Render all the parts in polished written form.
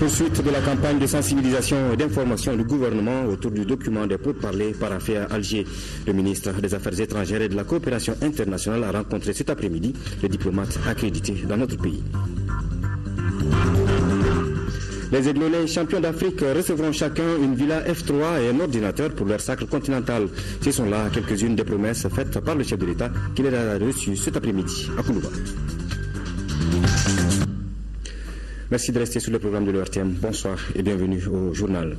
Poursuite de la campagne de sensibilisation et d'information du gouvernement autour du document des pourparlers paraphé à Alger. Le ministre des Affaires étrangères et de la coopération internationale a rencontré cet après-midi les diplomates accrédités dans notre pays. Les Aiglonnais champions d'Afrique recevront chacun une villa F3 et un ordinateur pour leur sacre continental. Ce sont là quelques-unes des promesses faites par le chef de l'État qui les a reçues cet après-midi à Koulouba. Merci de rester sur le programme de l'ORTM. Bonsoir et bienvenue au journal.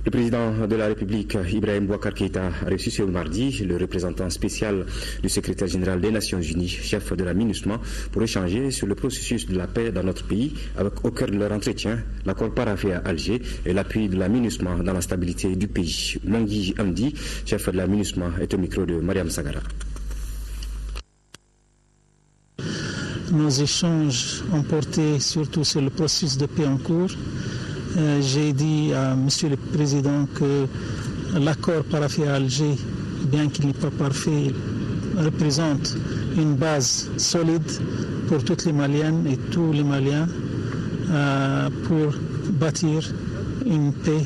Le président de la République, Ibrahim Boubacar Keïta, a reçu ce mardi le représentant spécial du secrétaire général des Nations Unies, chef de la MINUSMA, pour échanger sur le processus de la paix dans notre pays, avec au cœur de leur entretien l'accord paraphé à Alger et l'appui de la MINUSMA dans la stabilité du pays. Mangui Amdi, chef de la MINUSMA, est au micro de Mariam Sagara. Nos échanges ont porté surtout sur le processus de paix en cours. J'ai dit à M. le Président que l'accord paraphé à Alger, bien qu'il n'est pas parfait, représente une base solide pour toutes les Maliennes et tous les Maliens pour bâtir une paix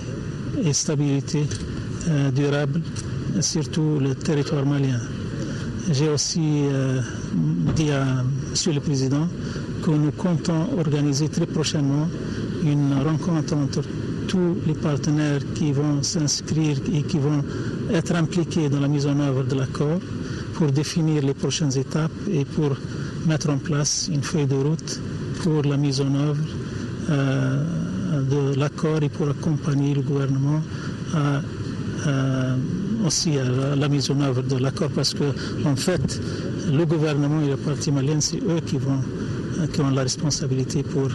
et stabilité durable, surtout le territoire malien. J'ai aussi dit à M. le Président que nous comptons organiser très prochainement une rencontre entre tous les partenaires qui vont s'inscrire et qui vont être impliqués dans la mise en œuvre de l'accord pour définir les prochaines étapes et pour mettre en place une feuille de route pour la mise en œuvre de l'accord et pour accompagner le gouvernement aussi à la mise en œuvre de l'accord, parce que en fait le gouvernement et la partie malienne, c'est eux qui ont la responsabilité pour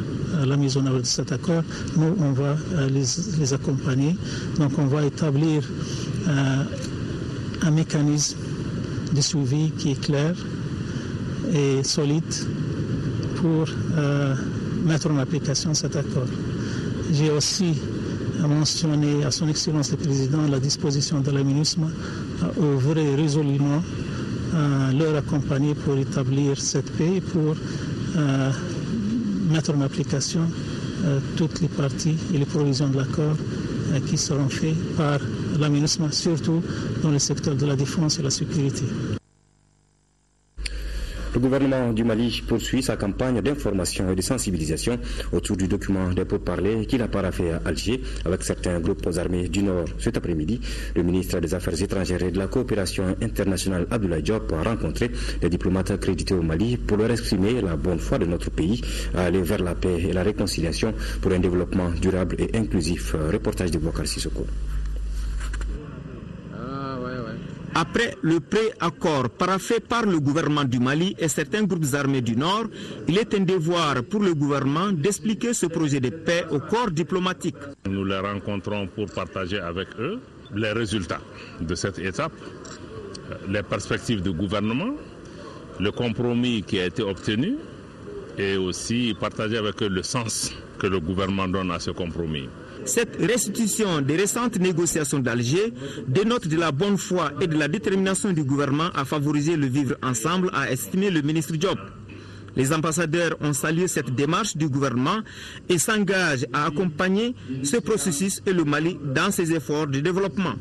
la mise en œuvre de cet accord. Nous, on va les accompagner. Donc on va établir un mécanisme de suivi qui est clair et solide pour mettre en application cet accord. J'ai aussi mentionné à son Excellence le Président la disposition de la MINUSMA à œuvrer résolument leur accompagner pour établir cette paix et pour mettre en application toutes les parties et les provisions de l'accord qui seront faites par la MINUSMA, surtout dans le secteur de la défense et la sécurité. Le gouvernement du Mali poursuit sa campagne d'information et de sensibilisation autour du document des pourparlers qu'il a paraphé à Alger avec certains groupes armés du Nord. Cet après-midi, le ministre des Affaires étrangères et de la coopération internationale Abdoulaye Diop a rencontré les diplomates accrédités au Mali pour leur exprimer la bonne foi de notre pays à aller vers la paix et la réconciliation pour un développement durable et inclusif. Reportage de Boubacar Sissoko. Après le pré-accord paraphé par le gouvernement du Mali et certains groupes armés du Nord, il est un devoir pour le gouvernement d'expliquer ce projet de paix au corps diplomatique. Nous les rencontrons pour partager avec eux les résultats de cette étape, les perspectives du gouvernement, le compromis qui a été obtenu et aussi partager avec eux le sens que le gouvernement donne à ce compromis. Cette restitution des récentes négociations d'Alger dénote de la bonne foi et de la détermination du gouvernement à favoriser le vivre ensemble, a estimé le ministre Diop. Les ambassadeurs ont salué cette démarche du gouvernement et s'engagent à accompagner ce processus et le Mali dans ses efforts de développement.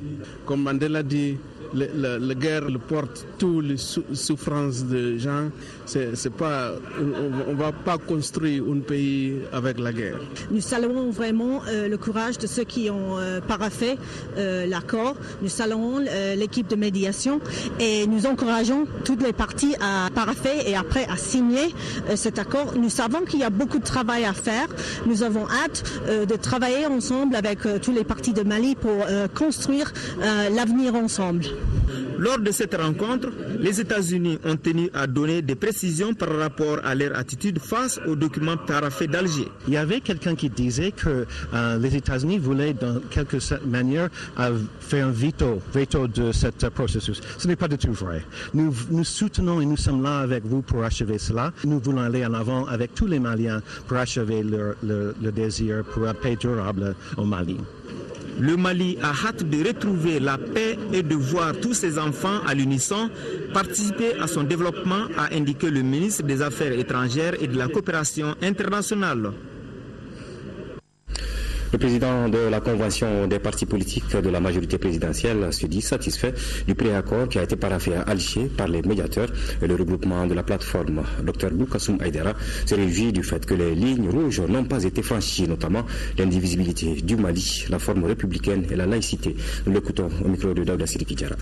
Comme Mandela dit, la guerre porte toutes les souffrances des gens. On ne va pas construire un pays avec la guerre. Nous saluons vraiment le courage de ceux qui ont paraphé l'accord. Nous saluons l'équipe de médiation et nous encourageons toutes les parties à parapher et après à signer cet accord. Nous savons qu'il y a beaucoup de travail à faire. Nous avons hâte de travailler ensemble avec tous les partis de Mali pour construire l'avenir ensemble. Lors de cette rencontre, les États-Unis ont tenu à donner des précisions par rapport à leur attitude face au document paraphé d'Alger. Il y avait quelqu'un qui disait que les États-Unis voulaient, dans quelque manière, faire un veto de ce processus. Ce n'est pas du tout vrai. Nous soutenons et nous sommes là avec vous pour achever cela. Nous voulons aller en avant avec tous les Maliens pour achever le désir pour la paix durable au Mali. Le Mali a hâte de retrouver la paix et de voir tous ses enfants à l'unisson participer à son développement, a indiqué le ministre des Affaires étrangères et de la coopération internationale. Le président de la convention des partis politiques de la majorité présidentielle se dit satisfait du préaccord qui a été paraphé à Alger par les médiateurs et le regroupement de la plateforme. Dr Boukassoum Aïdara se réjouit du fait que les lignes rouges n'ont pas été franchies, notamment l'indivisibilité du Mali, la forme républicaine et la laïcité. Nous l'écoutons au micro de Daouda Sidiki Diarra.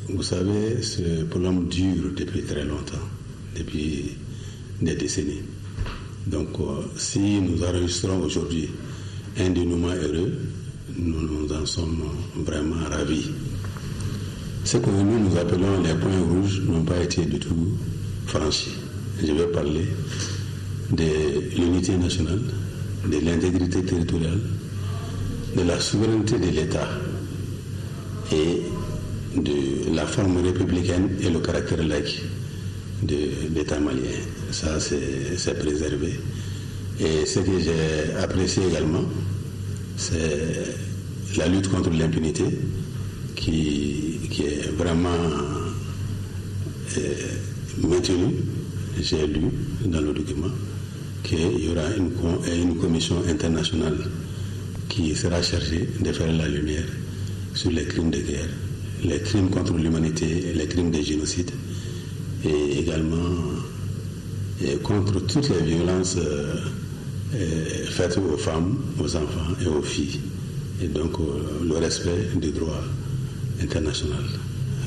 Vous savez, ce problème dure depuis très longtemps, depuis des décennies. Donc, si nous enregistrons aujourd'hui un dénouement heureux, nous en sommes vraiment ravis. Ce que nous appelons les points rouges n'ont pas été du tout franchis. Je vais parler de l'unité nationale, de l'intégrité territoriale, de la souveraineté de l'État et de la forme républicaine et le caractère laïque de l'État malien. Ça, c'est préservé. Et ce que j'ai apprécié également, c'est la lutte contre l'impunité qui est vraiment maintenue. J'ai lu dans le document qu'il y aura une commission internationale qui sera chargée de faire la lumière sur les crimes de guerre, les crimes contre l'humanité, les crimes de génocide et également contre toutes les violences faites aux femmes, aux enfants et aux filles. Et donc le respect du droit international.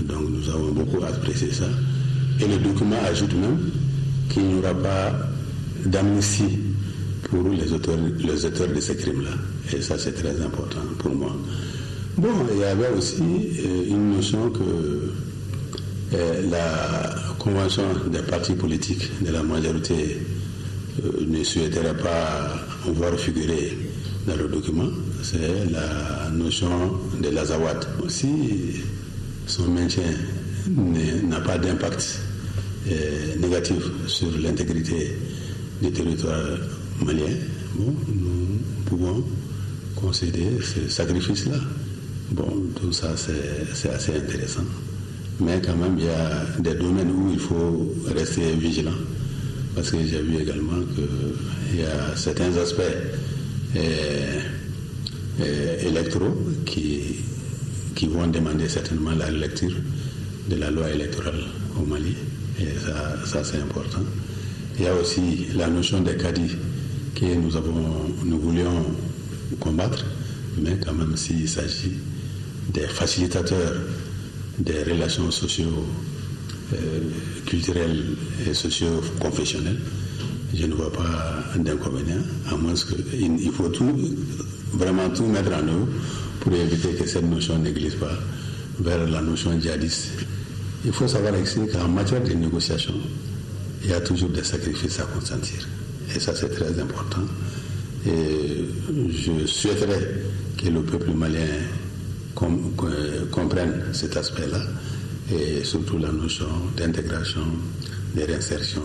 Donc nous avons beaucoup apprécié ça. Et le document ajoute même qu'il n'y aura pas d'amnistie pour les auteurs de ces crimes-là. Et ça, c'est très important pour moi. Bon, il y avait aussi une notion que la convention des partis politiques de la majorité ne souhaiterait pas voir figurer dans le document. C'est la notion de l'Azawad. Si son maintien n'a pas d'impact négatif sur l'intégrité du territoire malien, bon, nous pouvons concéder ce sacrifice-là. Bon, tout ça, c'est assez intéressant. Mais quand même, il y a des domaines où il faut rester vigilant. Parce que j'ai vu également qu'il y a certains aspects électoraux qui vont demander certainement la lecture de la loi électorale au Mali. Et ça c'est important. Il y a aussi la notion des cadis que nous voulions combattre, mais quand même s'il s'agit des facilitateurs des relations culturelles et socio-confessionnelles, je ne vois pas d'inconvénient, à moins qu'il faut vraiment tout mettre en œuvre pour éviter que cette notion ne glisse pas vers la notion djihadiste. Il faut savoir ici qu'en matière de négociation, il y a toujours des sacrifices à consentir. Et ça, c'est très important. Et je souhaiterais que le peuple malien comprenne cet aspect-là et surtout la notion d'intégration, de réinsertion,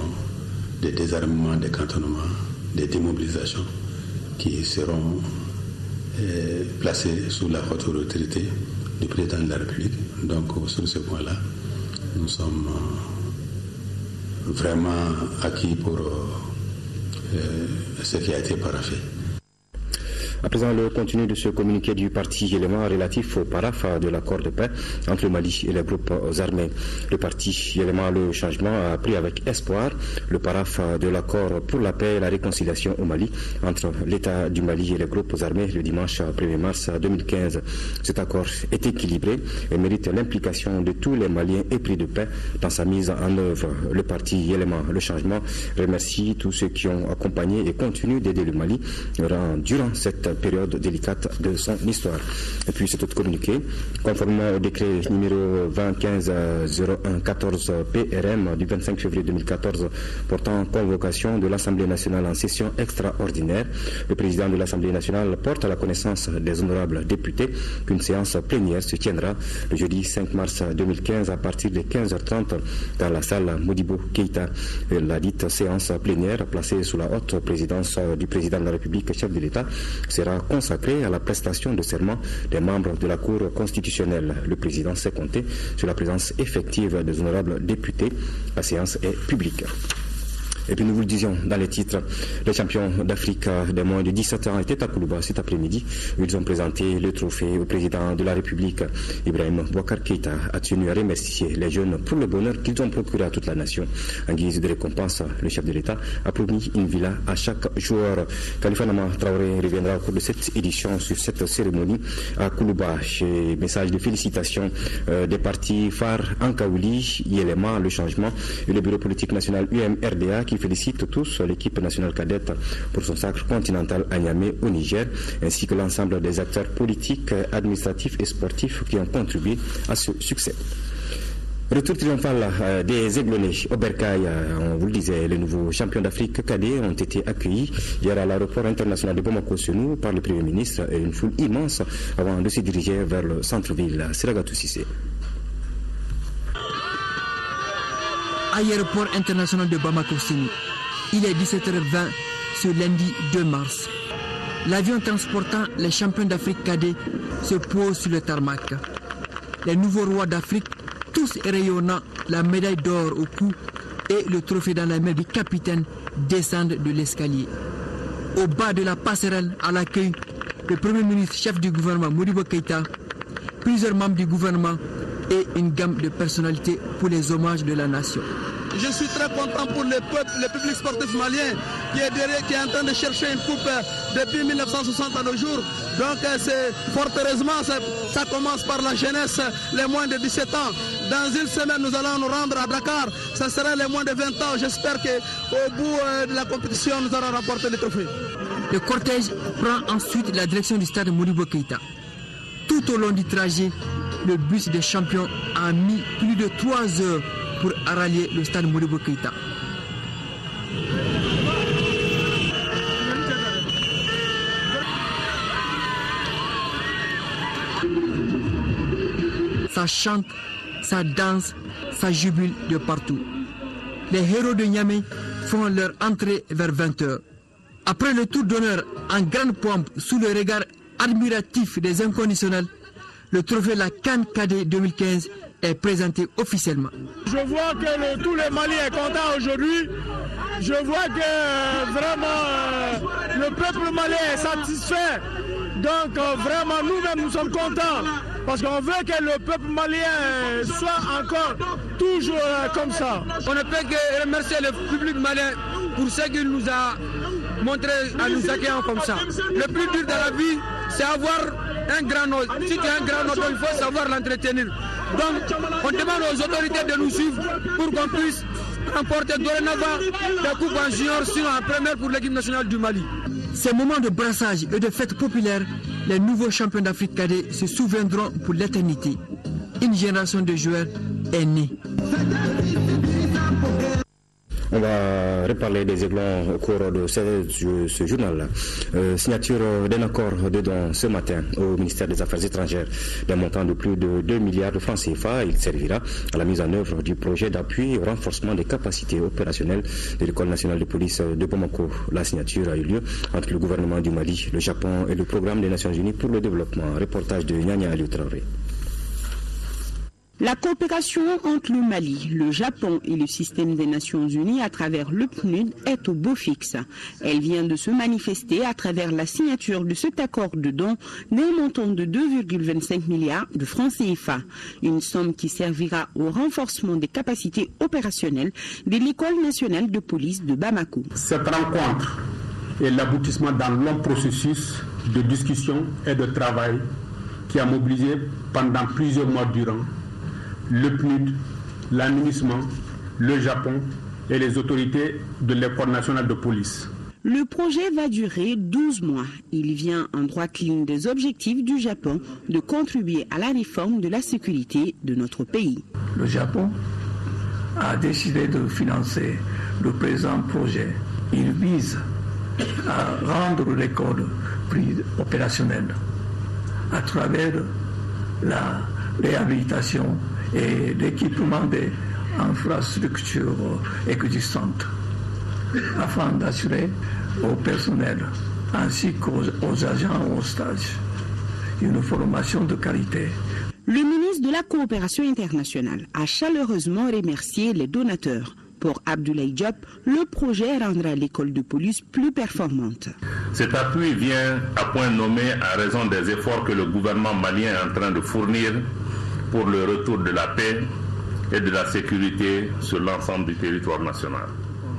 de désarmement, de cantonnement, de démobilisation qui seront placés sous la haute autorité du président de la République. Donc sur ce point-là, nous sommes vraiment acquis pour ce qui a été paraphé. À présent, le contenu de ce communiqué du parti élément relatif au paraphe de l'accord de paix entre le Mali et les groupes armés. Le parti élément Le Changement a pris avec espoir le paraphe de l'accord pour la paix et la réconciliation au Mali entre l'État du Mali et les groupes armés le dimanche 1er mars 2015. Cet accord est équilibré et mérite l'implication de tous les Maliens épris de paix dans sa mise en œuvre. Le parti élément Le Changement remercie tous ceux qui ont accompagné et continuent d'aider le Mali durant cette période délicate de son histoire. Et puis cet autre communiqué, conformément au décret numéro 2015-01-14 PRM du 25 février 2014 portant convocation de l'Assemblée nationale en session extraordinaire, le président de l'Assemblée nationale porte à la connaissance des honorables députés qu'une séance plénière se tiendra le jeudi 5 mars 2015 à partir de 15h30 dans la salle Modibo Keïta. La dite séance plénière placée sous la haute présidence du président de la République, chef de l'État, sera consacrée à la prestation de serment des membres de la Cour constitutionnelle. Le président s'est compté sur la présence effective des honorables députés. La séance est publique. Et puis nous vous le disions dans les titres, les champions d'Afrique des moins de 17 ans étaient à Koulouba cet après-midi. Ils ont présenté le trophée au président de la République. Ibrahim Boubacar Keïta a tenu à remercier les jeunes pour le bonheur qu'ils ont procuré à toute la nation. En guise de récompense, le chef de l'État a promis une villa à chaque joueur. Khalifa Nama Traoré reviendra au cours de cette édition sur cette cérémonie à Koulouba. Chez message de félicitations des partis phares Ankaouli, Yelema, Le Changement et le bureau politique national UMRDA qui félicite tous l'équipe nationale cadette pour son sacre continental à Niamey au Niger, ainsi que l'ensemble des acteurs politiques, administratifs et sportifs qui ont contribué à ce succès. Retour triomphal des Aiglonnais au Bercail, on vous le disait, les nouveaux champions d'Afrique cadets ont été accueillis hier à l'aéroport international de Bamako-Senou par le Premier ministre et une foule immense avant de se diriger vers le centre-ville. Seragatou Sissé. Aéroport international de Bamako-Senou. Il est 17h20 ce lundi 2 mars. L'avion transportant les champions d'Afrique cadets se pose sur le tarmac. Les nouveaux rois d'Afrique, tous rayonnant la médaille d'or au cou et le trophée dans la main du capitaine, descendent de l'escalier. Au bas de la passerelle à l'accueil, le Premier ministre chef du gouvernement Modibo Keïta, plusieurs membres du gouvernement et une gamme de personnalités pour les hommages de la nation. Je suis très content pour le peuple, le public sportif malien qui est en train de chercher une coupe depuis 1960 à nos jours. Donc c'est fort heureusement, ça commence par la jeunesse, les moins de 17 ans. Dans une semaine, nous allons nous rendre à Dakar. Ça sera les moins de 20 ans. J'espère qu'au bout de la compétition, nous allons remporter le trophée. Le cortège prend ensuite la direction du stade Modibo Keïta. Tout au long du trajet, le bus des champions a mis plus de 3 heures pour rallier le stade Modibo Keïta. Ça chante, ça danse, ça jubile de partout. Les héros de Niamey font leur entrée vers 20h. Après le tour d'honneur en grande pompe sous le regard admiratif des inconditionnels, le trophée la CAN Cadet 2015 est présenté officiellement. Je vois que tout le Mali est content aujourd'hui. Je vois que vraiment le peuple malien est satisfait. Donc vraiment nous-mêmes nous sommes contents parce qu'on veut que le peuple malien soit encore toujours comme ça. On ne peut que remercier le public malien pour ce qu'il nous a montré à nous accueillir comme ça. Le plus dur dans la vie, c'est avoir un grand hôte. Si tu as un grand hôte, il faut savoir l'entretenir. Donc, on demande aux autorités de nous suivre pour qu'on puisse remporter dorénavant la coupe en junior, sinon en première pour l'équipe nationale du Mali. Ces moments de brassage et de fête populaire, les nouveaux champions d'Afrique cadets se souviendront pour l'éternité. Une génération de joueurs est née. On va reparler des Aiglons au cours de ce journal. Signature d'un accord de don ce matin au ministère des Affaires étrangères d'un montant de plus de 2 milliards de francs CFA. Il servira à la mise en œuvre du projet d'appui au renforcement des capacités opérationnelles de l'École nationale de police de Bamako. La signature a eu lieu entre le gouvernement du Mali, le Japon et le programme des Nations Unies pour le développement. Reportage de Nyanya Aliou Traoré. La coopération entre le Mali, le Japon et le système des Nations Unies à travers le PNUD est au beau fixe. Elle vient de se manifester à travers la signature de cet accord de don d'un montant de 2,25 milliards de francs CFA. Une somme qui servira au renforcement des capacités opérationnelles de l'École nationale de police de Bamako. Cette rencontre est l'aboutissement d'un long processus de discussion et de travail qui a mobilisé pendant plusieurs mois durant le PNUD, l'administration, le Japon et les autorités de l'École nationale de police. Le projet va durer 12 mois. Il vient en droite ligne des objectifs du Japon de contribuer à la réforme de la sécurité de notre pays. Le Japon a décidé de financer le présent projet. Il vise à rendre l'école plus opérationnelle à travers la réhabilitation et l'équipement des infrastructures existantes afin d'assurer au personnel ainsi qu'aux agents au stage une formation de qualité. Le ministre de la Coopération internationale a chaleureusement remercié les donateurs Pour Abdoulaye Diop, le projet rendra l'école de police plus performante. Cet appui vient à point nommé à raison des efforts que le gouvernement malien est en train de fournir pour le retour de la paix et de la sécurité sur l'ensemble du territoire national.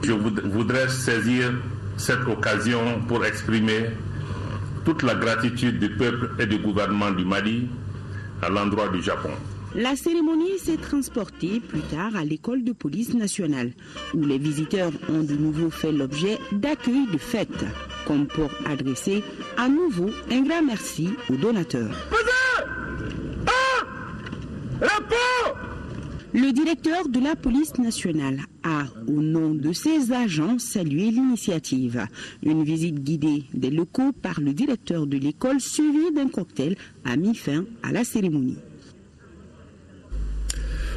Je voudrais saisir cette occasion pour exprimer toute la gratitude du peuple et du gouvernement du Mali à l'endroit du Japon. La cérémonie s'est transportée plus tard à l'école de police nationale, où les visiteurs ont de nouveau fait l'objet d'accueil de fête, comme pour adresser à nouveau un grand merci aux donateurs. Le directeur de la police nationale a, au nom de ses agents, salué l'initiative. Une visite guidée des locaux par le directeur de l'école, suivie d'un cocktail, a mis fin à la cérémonie.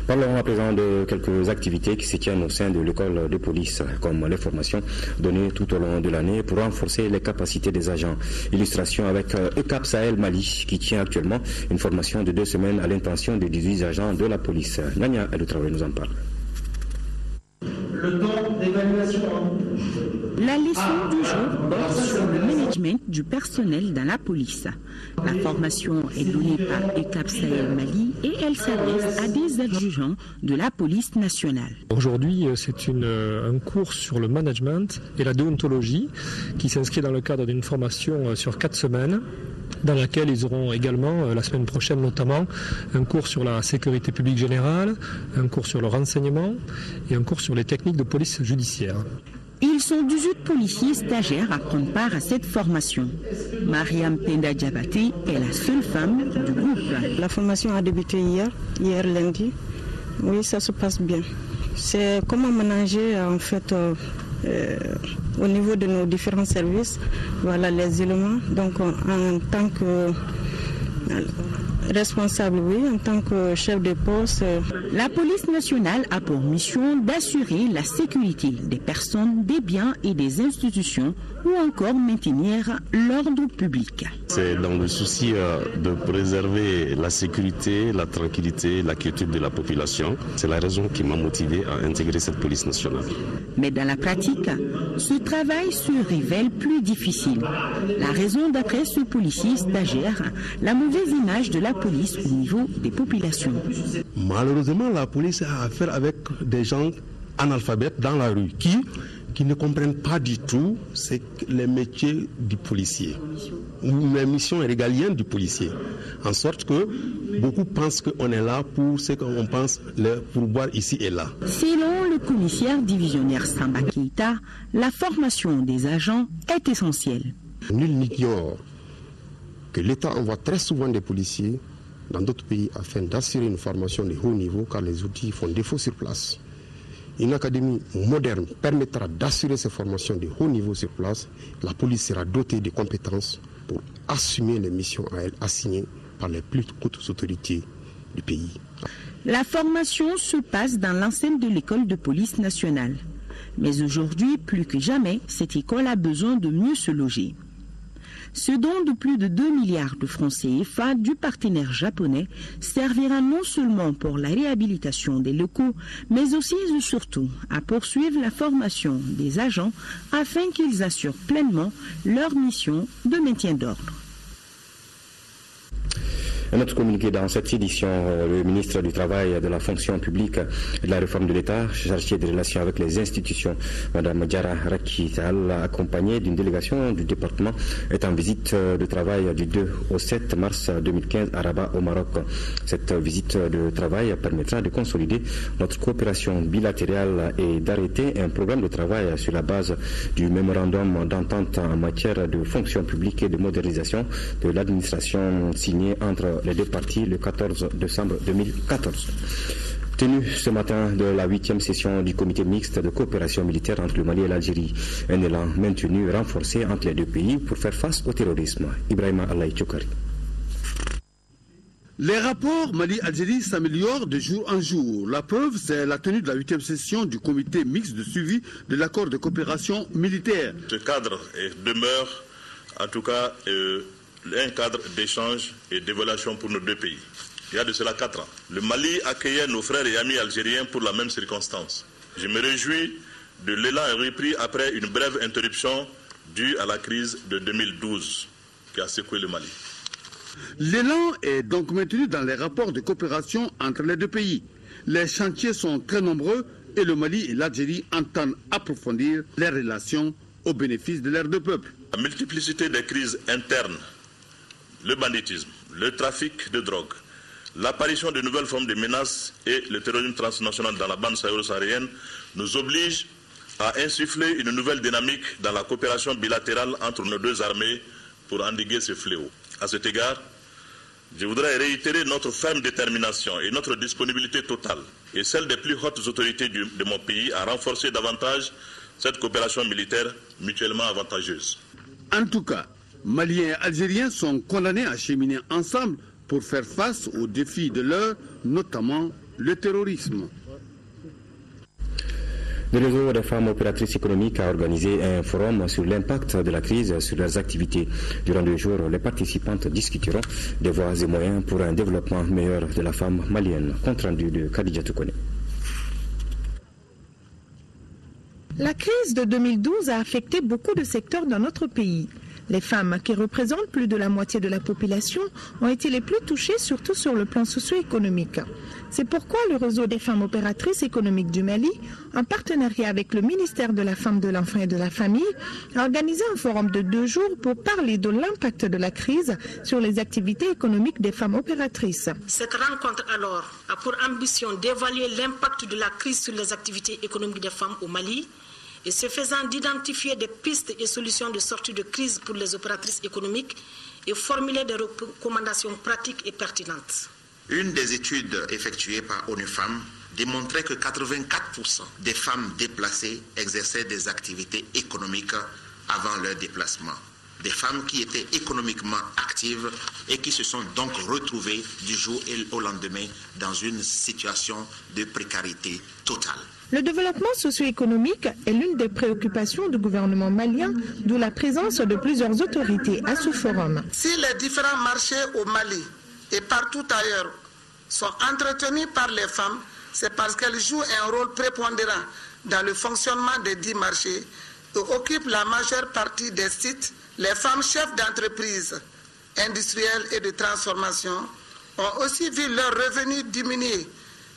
Parlons à présent de quelques activités qui se tiennent au sein de l'école de police, comme les formations données tout au long de l'année pour renforcer les capacités des agents. Illustration avec ECAP Sahel Mali, qui tient actuellement une formation de 2 semaines à l'intention de 18 agents de la police. Nania El-Traoré nous en parle. Le temps d'évaluation. La leçon du jour porte sur le management du personnel dans la police. La formation est donnée par ECAP Sahel Mali et elle s'adresse à des adjudants de la police nationale. Aujourd'hui, c'est un cours sur le management et la déontologie qui s'inscrit dans le cadre d'une formation sur 4 semaines, dans laquelle ils auront également, la semaine prochaine notamment, un cours sur la sécurité publique générale, un cours sur le renseignement et un cours sur les techniques de police judiciaire. Ils sont 18 policiers stagiaires à prendre part à cette formation. Mariam Penda Diabaté est la seule femme du groupe. La formation a débuté hier lundi. Oui, ça se passe bien. C'est comment ménager en fait au niveau de nos différents services, voilà les éléments. Donc en tant que responsable, oui, en tant que chef de poste. La police nationale a pour mission d'assurer la sécurité des personnes, des biens et des institutions ou encore maintenir l'ordre public. C'est dans le souci de préserver la sécurité, la tranquillité, la quiétude de la population. C'est la raison qui m'a motivé à intégrer cette police nationale. Mais dans la pratique, ce travail se révèle plus difficile. La raison, d'après ce policier stagiaire, la mauvaise image de la police au niveau des populations. Malheureusement, la police a affaire avec des gens analphabètes dans la rue qui ne comprennent pas du tout les métiers du policier ou les missions régaliennes du policier. En sorte que beaucoup pensent qu'on est là pour ce qu'on pense pour voir ici et là. Selon le commissaire divisionnaire Samba Keita, la formation des agents est essentielle. Nul n'ignore que l'État envoie très souvent des policiers dans d'autres pays afin d'assurer une formation de haut niveau car les outils font défaut sur place. Une académie moderne permettra d'assurer ces formations de haut niveau sur place. La police sera dotée de compétences pour assumer les missions à elle assignées par les plus hautes autorités du pays. La formation se passe dans l'enceinte de l'école de police nationale. Mais aujourd'hui, plus que jamais, cette école a besoin de mieux se loger. Ce don de plus de 2 milliards de francs CFA du partenaire japonais servira non seulement pour la réhabilitation des locaux, mais aussi et surtout à poursuivre la formation des agents afin qu'ils assurent pleinement leur mission de maintien d'ordre. Un autre communiqué dans cette édition, le ministre du Travail, de la fonction publique et de la réforme de l'État, chargé des relations avec les institutions, Mme Diara Rakital, accompagnée d'une délégation du département, est en visite de travail du 2 au 7 mars 2015 à Rabat, au Maroc. Cette visite de travail permettra de consolider notre coopération bilatérale et d'arrêter un programme de travail sur la base du mémorandum d'entente en matière de fonction publique et de modernisation de l'administration signé entre les deux parties le 14 décembre 2014. Tenue ce matin de la 8e session du comité mixte de coopération militaire entre le Mali et l'Algérie, un élan maintenu et renforcé entre les deux pays pour faire face au terrorisme. Ibrahima Allaï Tchokari. Les rapports Mali-Algérie s'améliorent de jour en jour. La preuve, c'est la tenue de la 8e session du comité mixte de suivi de l'accord de coopération militaire. Ce cadre demeure, en tout cas, un cadre d'échange et d'évaluation pour nos deux pays. Il y a de cela 4 ans. Le Mali accueillait nos frères et amis algériens pour la même circonstance. Je me réjouis de l'élan repris après une brève interruption due à la crise de 2012 qui a secoué le Mali. L'élan est donc maintenu dans les rapports de coopération entre les deux pays. Les chantiers sont très nombreux et le Mali et l'Algérie entendent approfondir les relations au bénéfice de leurs deux peuples. La multiplicité des crises internes, le banditisme, le trafic de drogue, l'apparition de nouvelles formes de menaces et le terrorisme transnational dans la bande sahélo-saharienne nous obligent à insuffler une nouvelle dynamique dans la coopération bilatérale entre nos deux armées pour endiguer ce fléau. À cet égard, je voudrais réitérer notre ferme détermination et notre disponibilité totale et celle des plus hautes autorités de mon pays à renforcer davantage cette coopération militaire mutuellement avantageuse. En tout cas, Maliens et Algériens sont condamnés à cheminer ensemble pour faire face aux défis de l'heure, notamment le terrorisme. Le réseau des femmes opératrices économiques a organisé un forum sur l'impact de la crise sur leurs activités. Durant 2 jours, les participantes discuteront des voies et moyens pour un développement meilleur de la femme malienne. Compte rendu de Khadija Toukone. La crise de 2012 a affecté beaucoup de secteurs dans notre pays. Les femmes, qui représentent plus de la moitié de la population, ont été les plus touchées, surtout sur le plan socio-économique. C'est pourquoi le réseau des femmes opératrices économiques du Mali, en partenariat avec le ministère de la Femme, de l'Enfant et de la Famille, a organisé un forum de 2 jours pour parler de l'impact de la crise sur les activités économiques des femmes opératrices. Cette rencontre alors a pour ambition d'évaluer l'impact de la crise sur les activités économiques des femmes au Mali, et ce faisant d'identifier des pistes et solutions de sortie de crise pour les opératrices économiques et formuler des recommandations pratiques et pertinentes. Une des études effectuées par ONU Femmes démontrait que 84% des femmes déplacées exerçaient des activités économiques avant leur déplacement. Des femmes qui étaient économiquement actives et qui se sont donc retrouvées du jour au lendemain dans une situation de précarité totale. Le développement socio-économique est l'une des préoccupations du gouvernement malien, d'où la présence de plusieurs autorités à ce forum. Si les différents marchés au Mali et partout ailleurs sont entretenus par les femmes, c'est parce qu'elles jouent un rôle prépondérant dans le fonctionnement des 10 marchés et occupent la majeure partie des sites. Les femmes chefs d'entreprise industrielles et de transformation ont aussi vu leurs revenus diminuer,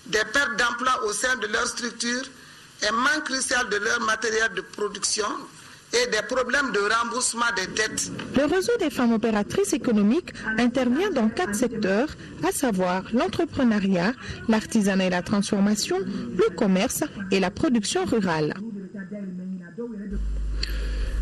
des pertes d'emploi au sein de leur structure, un manque crucial de leur matériel de production et des problèmes de remboursement des dettes. Le réseau des femmes opératrices économiques intervient dans 4 secteurs, à savoir l'entrepreneuriat, l'artisanat et la transformation, le commerce et la production rurale.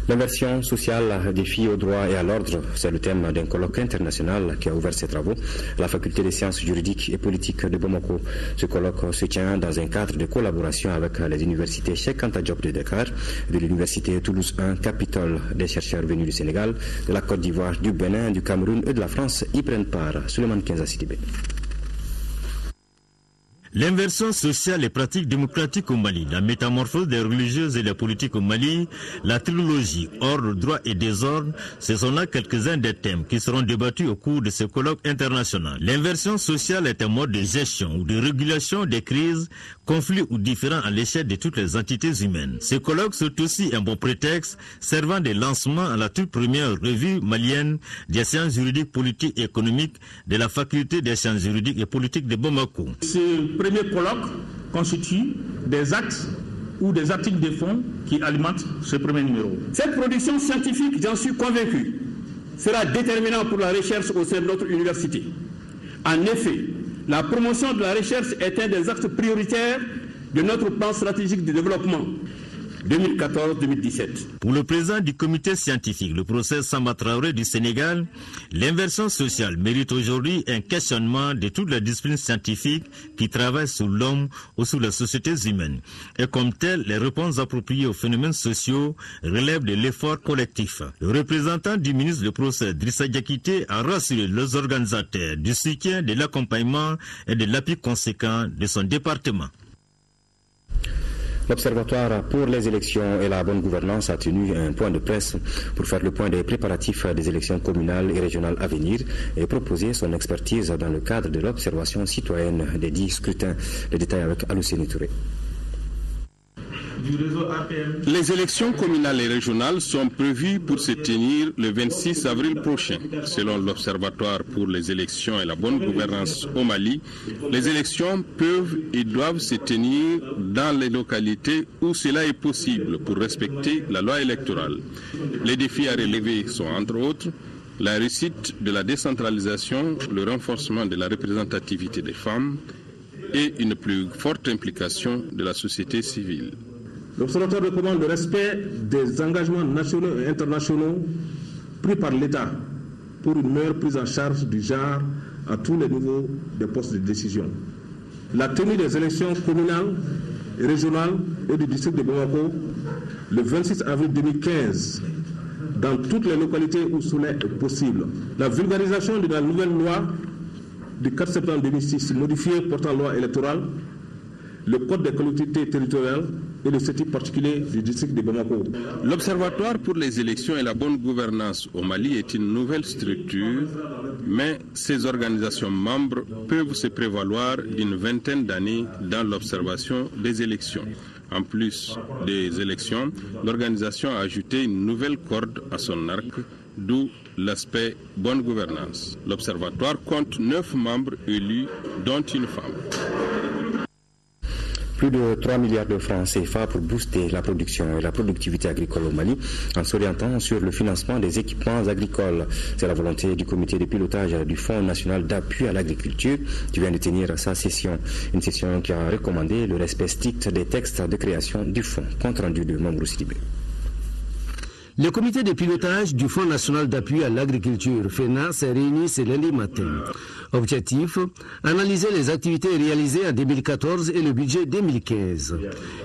L'inversion sociale des filles au droit et à l'ordre, c'est le thème d'un colloque international qui a ouvert ses travaux à la faculté des sciences juridiques et politiques de Bamako. Ce colloque se tient dans un cadre de collaboration avec les universités Cheikh Anta Diop de Dakar, de l'université Toulouse 1, capitale des chercheurs venus du Sénégal, de la Côte d'Ivoire, du Bénin, du Cameroun et de la France y prennent part. Suleiman Kenza Sidibé. L'inversion sociale et pratique démocratique au Mali, la métamorphose des religieuses et des politiques au Mali, la trilogie ordre, droit et désordre, ce sont là quelques-uns des thèmes qui seront débattus au cours de ce colloque international. L'inversion sociale est un mode de gestion ou de régulation des crises, conflits ou différends à l'échelle de toutes les entités humaines. Ce colloque est aussi un bon prétexte servant de lancement à la toute première revue malienne des sciences juridiques, politiques et économiques de la faculté des sciences juridiques et politiques de Bamako. Le premier colloque constitue des actes ou des articles de fond qui alimentent ce premier numéro. Cette production scientifique, j'en suis convaincu, sera déterminante pour la recherche au sein de notre université. En effet, la promotion de la recherche est un des axes prioritaires de notre plan stratégique de développement 2014-2017. Pour le président du comité scientifique, le professeur Samba Traoré du Sénégal, l'inversion sociale mérite aujourd'hui un questionnement de toutes les disciplines scientifiques qui travaillent sur l'homme ou sur les sociétés humaines. Et comme tel, les réponses appropriées aux phénomènes sociaux relèvent de l'effort collectif. Le représentant du ministre, le professeur Drissa Diakité, a rassuré les organisateurs du soutien, de l'accompagnement et de l'appui conséquent de son département. L'Observatoire pour les élections et la bonne gouvernance a tenu un point de presse pour faire le point des préparatifs des élections communales et régionales à venir et proposer son expertise dans le cadre de l'observation citoyenne des 10 scrutins. Les détails avec Alousseni Touré. du réseau APM. Les élections communales et régionales sont prévues pour se tenir le 26 avril prochain. Selon l'Observatoire pour les élections et la bonne gouvernance au Mali, les élections peuvent et doivent se tenir dans les localités où cela est possible pour respecter la loi électorale. Les défis à relever sont entre autres la réussite de la décentralisation, le renforcement de la représentativité des femmes et une plus forte implication de la société civile. L'Observatoire recommande le respect des engagements nationaux et internationaux pris par l'État pour une meilleure prise en charge du genre à tous les niveaux des postes de décision. La tenue des élections communales et régionales et du district de Bamako le 26 avril 2015 dans toutes les localités où cela est possible. La vulgarisation de la nouvelle loi du 4 septembre 2006 modifiée portant loi électorale, le code des collectivités territoriales et le statut particulier du district de Bamako. L'Observatoire pour les élections et la bonne gouvernance au Mali est une nouvelle structure, mais ses organisations membres peuvent se prévaloir d'une vingtaine d'années dans l'observation des élections. En plus des élections, l'organisation a ajouté une nouvelle corde à son arc, d'où l'aspect bonne gouvernance. L'Observatoire compte 9 membres élus, dont une femme. Plus de 3 milliards de francs CFA pour booster la production et la productivité agricole au Mali en s'orientant sur le financement des équipements agricoles. C'est la volonté du comité de pilotage du Fonds national d'appui à l'agriculture qui vient de tenir sa session. Une session qui a recommandé le respect strict des textes de création du fonds. Compte rendu de Mambrou Sidibé. Le comité de pilotage du Fonds national d'appui à l'agriculture, FENA, s'est réuni ce lundi matin. Objectif, analyser les activités réalisées en 2014 et le budget 2015.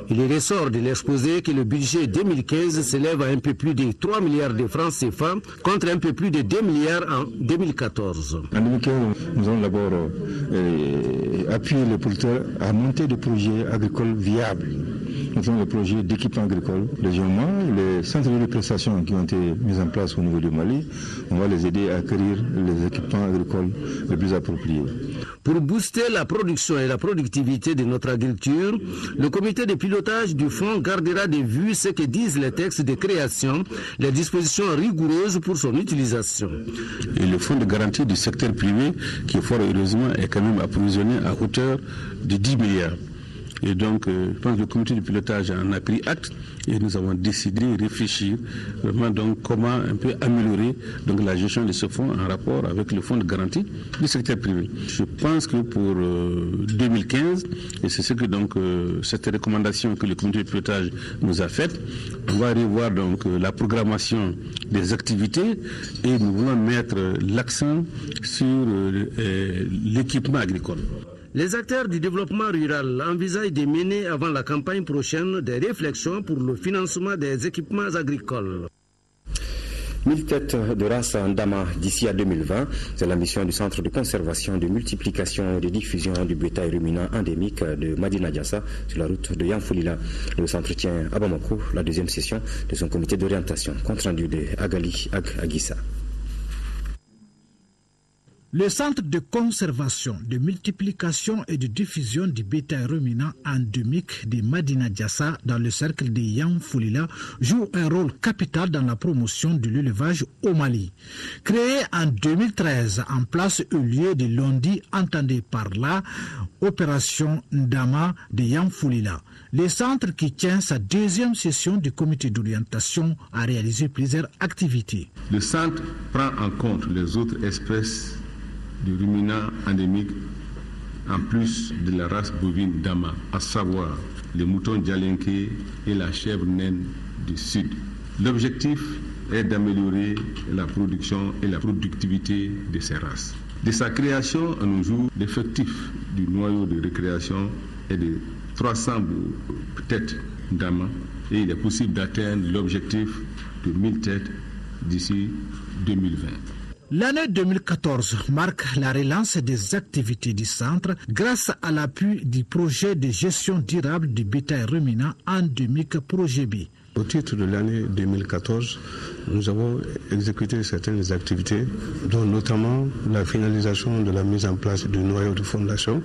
Il ressort de l'exposé que le budget 2015 s'élève à un peu plus de 3 milliards de francs CFA contre un peu plus de 2 milliards en 2014. En 2015, nous avons d'abord appuyé les producteurs à monter des projets agricoles viables. Nous avons les projets d'équipement agricole régionalement, les centres de prestations qui ont été mis en place au niveau du Mali. On va les aider à acquérir les équipements agricoles les plus appropriés. Pour booster la production et la productivité de notre agriculture, le comité de pilotage du fonds gardera de vue ce que disent les textes de création, les dispositions rigoureuses pour son utilisation. Et le fonds de garantie du secteur privé, qui fort heureusement est quand même approvisionné à hauteur de 10 milliards. Et donc, je pense que le comité de pilotage en a pris acte et nous avons décidé de réfléchir vraiment donc comment un peu améliorer donc la gestion de ce fonds en rapport avec le fonds de garantie du secteur privé. Je pense que pour 2015, et c'est ce que donc cette recommandation que le comité de pilotage nous a faite, on va revoir donc la programmation des activités et nous voulons mettre l'accent sur l'équipement agricole. Les acteurs du développement rural envisagent de mener avant la campagne prochaine des réflexions pour le financement des équipements agricoles. 1000 têtes de race en Dama d'ici à 2020, c'est l'ambition du Centre de conservation, de multiplication et de diffusion du bétail ruminant endémique de Madina Diassa sur la route de Yanfoulila. Le centre tient à Bamako la deuxième session de son comité d'orientation. Compte rendu de Agali Agissa. Le centre de conservation, de multiplication et de diffusion du bétail ruminant endémique de Madina Diassa dans le cercle de Yanfoulila joue un rôle capital dans la promotion de l'élevage au Mali. Créé en 2013 en place au lieu de Londi, entendez par là Opération Ndama de Yanfoulila. Le centre qui tient sa deuxième session du comité d'orientation a réalisé plusieurs activités. Le centre prend en compte les autres espèces de ruminants endémiques en plus de la race bovine Dama, à savoir les moutons Djalenke et la chèvre naine du sud. L'objectif est d'améliorer la production et la productivité de ces races. De sa création à nos jours, l'effectif du noyau de récréation est de 300 têtes Dama et il est possible d'atteindre l'objectif de 1000 têtes d'ici 2020. L'année 2014 marque la relance des activités du centre grâce à l'appui du projet de gestion durable du bétail ruminant endémique Projet B. Au titre de l'année 2014, nous avons exécuté certaines activités, dont notamment la finalisation de la mise en place du noyau de fondation.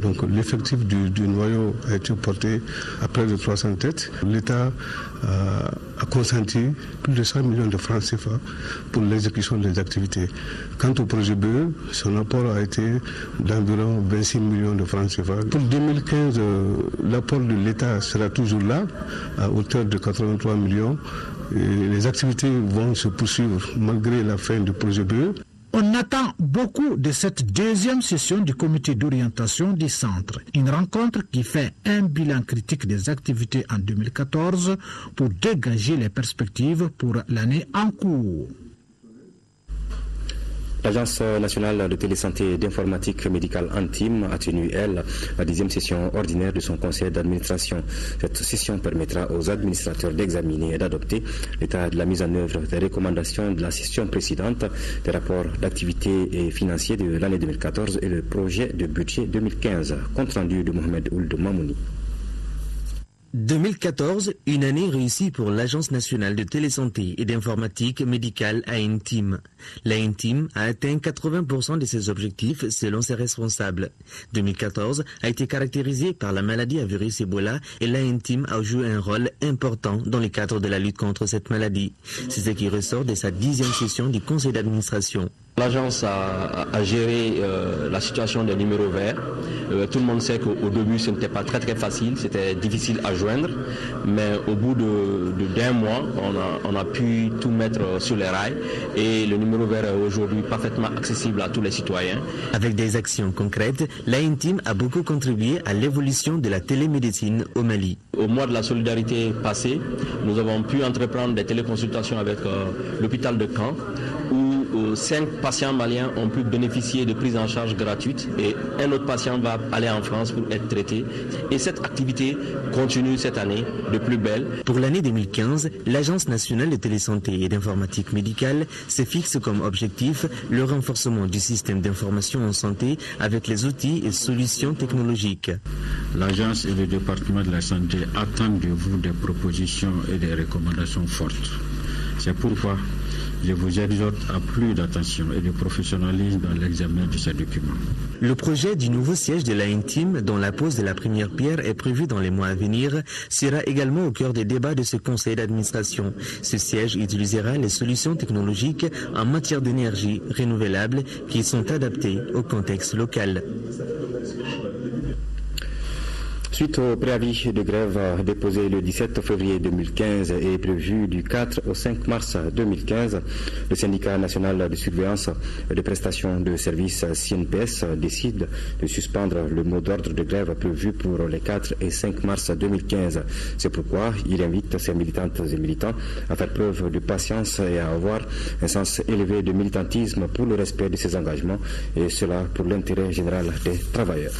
Donc l'effectif du noyau a été porté à près de 300 têtes. L'État a consenti plus de 100 millions de francs CFA pour l'exécution des activités. Quant au projet BE, son apport a été d'environ 26 millions de francs CFA. Pour 2015, l'apport de l'État sera toujours là, à hauteur de 83 millions. Et les activités vont se poursuivre malgré la fin du projet BE. On attend beaucoup de cette deuxième session du comité d'orientation du centre. Une rencontre qui fait un bilan critique des activités en 2014 pour dégager les perspectives pour l'année en cours. L'Agence nationale de télésanté et d'informatique médicale Antim a tenu, elle, la 10e session ordinaire de son conseil d'administration. Cette session permettra aux administrateurs d'examiner et d'adopter l'état de la mise en œuvre des recommandations de la session précédente, des rapports d'activité et financiers de l'année 2014 et le projet de budget 2015. Compte rendu de Mohamed Ould Mamouni. 2014, une année réussie pour l'Agence nationale de télésanté et d'informatique médicale ANTIM. L'ANTIM a atteint 80% de ses objectifs selon ses responsables. 2014 a été caractérisé par la maladie à virus Ebola et l'ANTIM a joué un rôle important dans le cadre de la lutte contre cette maladie. C'est ce qui ressort de sa 10e session du conseil d'administration. L'agence a géré la situation des numéros verts. Tout le monde sait qu'au début, ce n'était pas très facile, c'était difficile à joindre. Mais au bout d'un mois, on a pu tout mettre sur les rails. Et le numéro vert est aujourd'hui parfaitement accessible à tous les citoyens. Avec des actions concrètes, l'ANTIM a beaucoup contribué à l'évolution de la télémédecine au Mali. Au mois de la solidarité passé, nous avons pu entreprendre des téléconsultations avec l'hôpital de Caen, où 5 patients maliens ont pu bénéficier de prise en charge gratuite et un autre patient va aller en France pour être traité. Et cette activité continue cette année de plus belle. Pour l'année 2015, l'Agence nationale de télésanté et d'informatique médicale se fixe comme objectif le renforcement du système d'information en santé avec les outils et solutions technologiques. L'Agence et le département de la santé attendent de vous des propositions et des recommandations fortes. C'est pourquoi je vous exhorte à plus d'attention et de professionnalisme dans l'examen de ces documents. Le projet du nouveau siège de l'ANTIM, dont la pose de la première pierre est prévue dans les mois à venir, sera également au cœur des débats de ce conseil d'administration. Ce siège utilisera les solutions technologiques en matière d'énergie renouvelable qui sont adaptées au contexte local. Suite au préavis de grève déposé le 17 février 2015 et prévu du 4 au 5 mars 2015, le syndicat national de surveillance des prestations de services CNPS décide de suspendre le mot d'ordre de grève prévu pour les 4 et 5 mars 2015. C'est pourquoi il invite ses militantes et militants à faire preuve de patience et à avoir un sens élevé de militantisme pour le respect de ses engagements et cela pour l'intérêt général des travailleurs.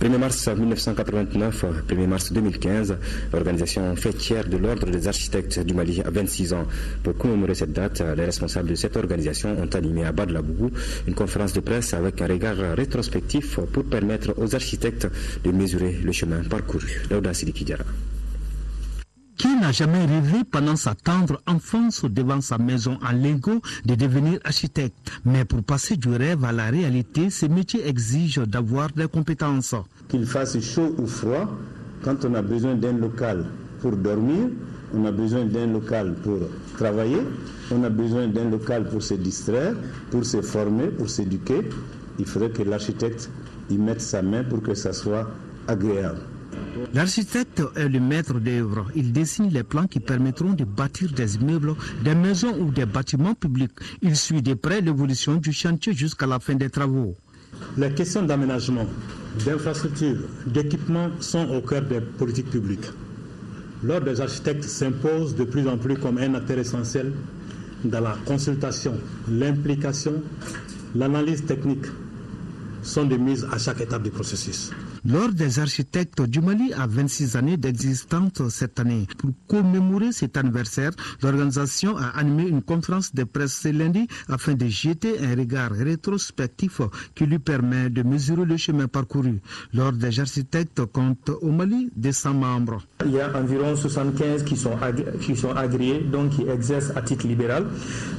1er mars 1989, 1er mars 2015, l'organisation fêtière de l'Ordre des architectes du Mali a 26 ans. Pour commémorer cette date, les responsables de cette organisation ont animé à Badlabougou une conférence de presse avec un regard rétrospectif pour permettre aux architectes de mesurer le chemin parcouru. Daouda Sidiki Diarra. Qui n'a jamais rêvé pendant sa tendre enfance devant sa maison en lingots de devenir architecte? Mais pour passer du rêve à la réalité, ce métier exige d'avoir des compétences. Qu'il fasse chaud ou froid, quand on a besoin d'un local pour dormir, on a besoin d'un local pour travailler, on a besoin d'un local pour se distraire, pour se former, pour s'éduquer, il faudrait que l'architecte y mette sa main pour que ça soit agréable. L'architecte est le maître d'œuvre. Il dessine les plans qui permettront de bâtir des immeubles, des maisons ou des bâtiments publics. Il suit de près l'évolution du chantier jusqu'à la fin des travaux. Les questions d'aménagement, d'infrastructure, d'équipement sont au cœur des politiques publiques. L'ordre des architectes s'impose de plus en plus comme un acteur essentiel dans la consultation, l'implication, l'analyse technique sont de mise à chaque étape du processus. L'Ordre des architectes du Mali a 26 années d'existence cette année. Pour commémorer cet anniversaire, l'organisation a animé une conférence de presse ce lundi afin de jeter un regard rétrospectif qui lui permet de mesurer le chemin parcouru. L'Ordre des architectes compte au Mali 200 membres. Il y a environ 75 qui sont agréés, donc qui exercent à titre libéral.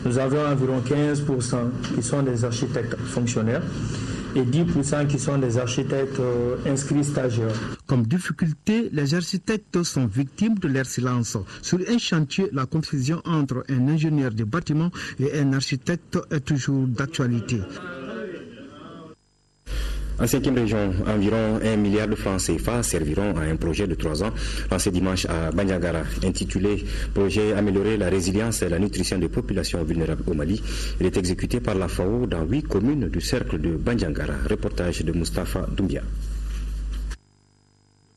Nous avons environ 15% qui sont des architectes fonctionnaires et 10% qui sont des architectes inscrits stagiaires. Comme difficulté, les architectes sont victimes de leur silence. Sur un chantier, la confusion entre un ingénieur de bâtiment et un architecte est toujours d'actualité. En 5e région, environ 1 milliard de francs CFA serviront à un projet de 3 ans lancé dimanche à Bandiagara, intitulé « Projet améliorer la résilience et la nutrition des populations vulnérables au Mali ». Il est exécuté par la FAO dans 8 communes du cercle de Bandiagara. Reportage de Mustapha Doumbia.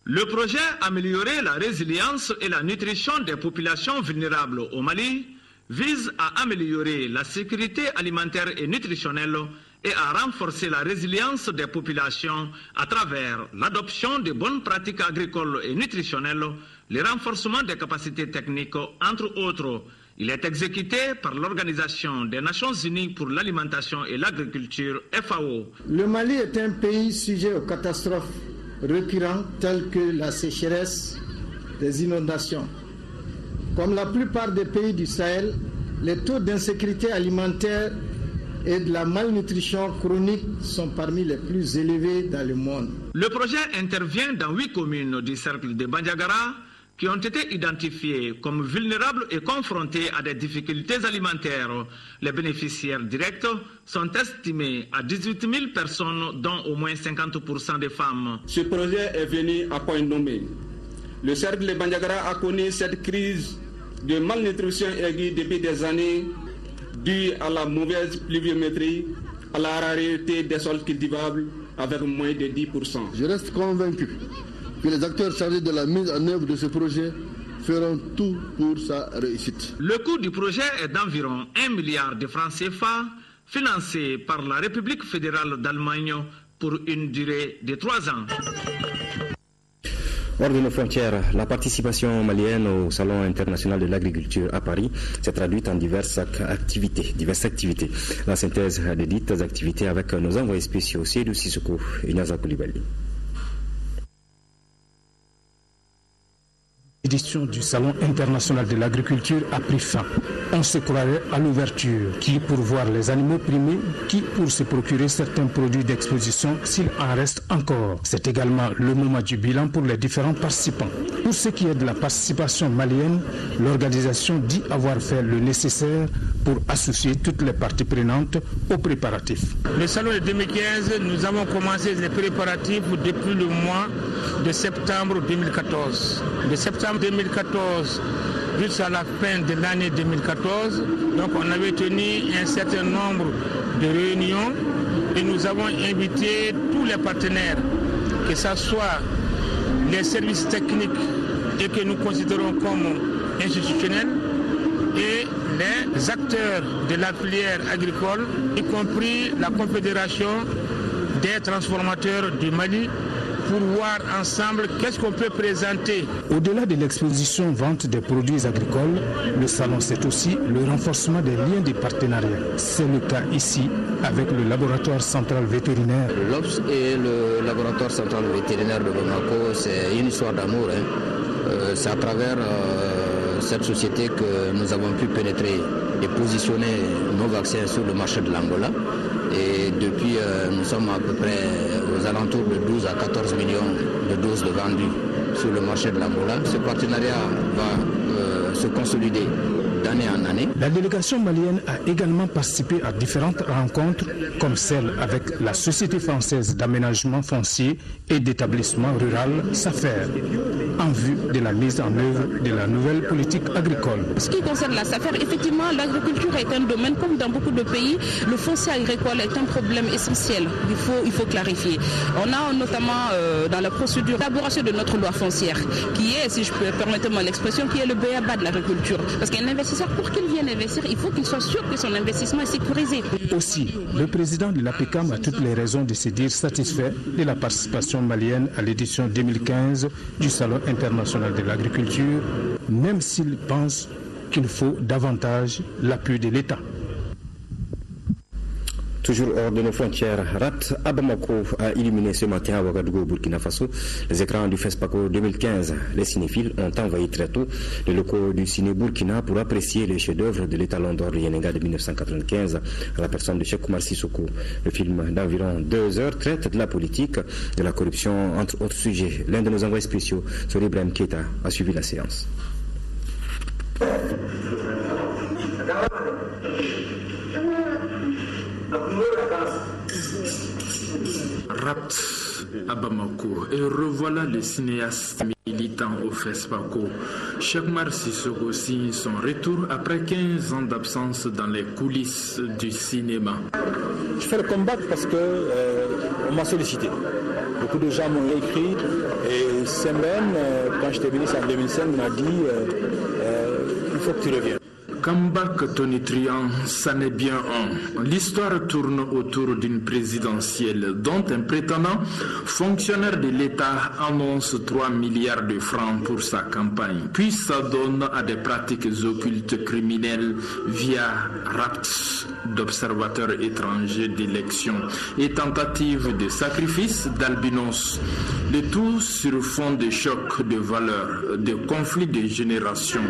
Le projet améliorer la résilience et la nutrition des populations vulnérables au Mali vise à améliorer la sécurité alimentaire et nutritionnelle et à renforcer la résilience des populations à travers l'adoption de bonnes pratiques agricoles et nutritionnelles, le renforcement des capacités techniques, entre autres. Il est exécuté par l'Organisation des Nations Unies pour l'alimentation et l'agriculture, FAO. Le Mali est un pays sujet aux catastrophes récurrentes telles que la sécheresse, les inondations. Comme la plupart des pays du Sahel, les taux d'insécurité alimentaire et de la malnutrition chronique sont parmi les plus élevés dans le monde. Le projet intervient dans 8 communes du cercle de Bandiagara qui ont été identifiées comme vulnérables et confrontées à des difficultés alimentaires. Les bénéficiaires directs sont estimés à 18 000 personnes, dont au moins 50% des femmes. Ce projet est venu à point nommé. Le cercle de Bandiagara a connu cette crise de malnutrition aiguë depuis des années, due à la mauvaise pluviométrie, à la rareté des sols cultivables avec moins de 10%. Je reste convaincu que les acteurs chargés de la mise en œuvre de ce projet feront tout pour sa réussite. Le coût du projet est d'environ 1 milliard de francs CFA, financé par la République fédérale d'Allemagne pour une durée de 3 ans. Hors de nos frontières, la participation malienne au Salon international de l'agriculture à Paris s'est traduite en diverses activités. La synthèse des dites activités avec nos envoyés spéciaux Seydou Sissoko et Niaza Koulibaly. L'édition du Salon international de l'agriculture a pris fin. On se croirait à l'ouverture, qui pour voir les animaux primés, qui pour se procurer certains produits d'exposition s'il en reste encore. C'est également le moment du bilan pour les différents participants. Pour ce qui est de la participation malienne, l'organisation dit avoir fait le nécessaire pour associer toutes les parties prenantes aux préparatifs. Le Salon de 2015, nous avons commencé les préparatifs depuis le mois de septembre 2014. De septembre 2014 jusqu'à la fin de l'année 2014, donc on avait tenu un certain nombre de réunions et nous avons invité tous les partenaires, que ce soit les services techniques et que nous considérons comme institutionnels et les acteurs de la filière agricole, y compris la Confédération des transformateurs du Mali, pour voir ensemble qu'est-ce qu'on peut présenter. Au-delà de l'exposition vente des produits agricoles, le salon c'est aussi le renforcement des liens de partenariat. C'est le cas ici avec le laboratoire central vétérinaire. L'OPS et le laboratoire central vétérinaire de Bamako, c'est une histoire d'amour. C'est à travers cette société que nous avons pu pénétrer et positionner nos vaccins sur le marché de l'Angola. Et depuis, nous sommes à peu près aux alentours de 12 à 14 millions de doses de vendues sur le marché de l'Angola. Ce partenariat va se consolider d'année en année. La délégation malienne a également participé à différentes rencontres, comme celle avec la Société française d'aménagement foncier et d'établissement rural, SAFER, en vue de la mise en œuvre de la nouvelle politique agricole. Ce qui concerne la SAFER, effectivement, l'agriculture est un domaine, comme dans beaucoup de pays, le foncier agricole est un problème essentiel. Il faut clarifier. On a notamment dans la procédure d'élaboration de notre loi foncière, qui est, si je peux permettre l'expression, qui est le b.a.-ba de l'agriculture. Parce qu'un investissement nécessaire pour qu'il vienne investir. Il faut qu'il soit sûr que son investissement est sécurisé. Aussi, le président de l'APECAM a toutes les raisons de se dire satisfait de la participation malienne à l'édition 2015 du Salon international de l'agriculture, même s'il pense qu'il faut davantage l'appui de l'État. Toujours hors de nos frontières, RAPT à Bamako a illuminé ce matin à Ouagadougou, au Burkina Faso, les écrans du FESPACO 2015. Les cinéphiles ont envahi très tôt les locaux du Ciné Burkina pour apprécier les chefs-d'œuvre de l'étalon d'or Yenenga de 1995 à la personne de Cheikh Oumar Sissoko. Le film d'environ 2 heures traite de la politique, de la corruption, entre autres sujets. L'un de nos envoyés spéciaux, Sori Ibrahim Keita, a suivi la séance. RAPT à Bamako, et revoilà le cinéaste militant au FESPACO. Cheikh Oumar Sissoko signe son retour après 15 ans d'absence dans les coulisses du cinéma. Je fais le combat parce que on m'a sollicité. Beaucoup de gens m'ont écrit et Semben, quand j'étais ministre en 2005, m'a dit il faut que tu reviennes. Kambak Tonitrian, ça n'est bien un. L'histoire tourne autour d'une présidentielle dont un prétendant fonctionnaire de l'État annonce 3 milliards de francs pour sa campagne, puis s'adonne à des pratiques occultes criminelles via rapts d'observateurs étrangers d'élections et tentatives de sacrifice d'albinos. Le tout sur fond de chocs de valeurs, de conflits de générations.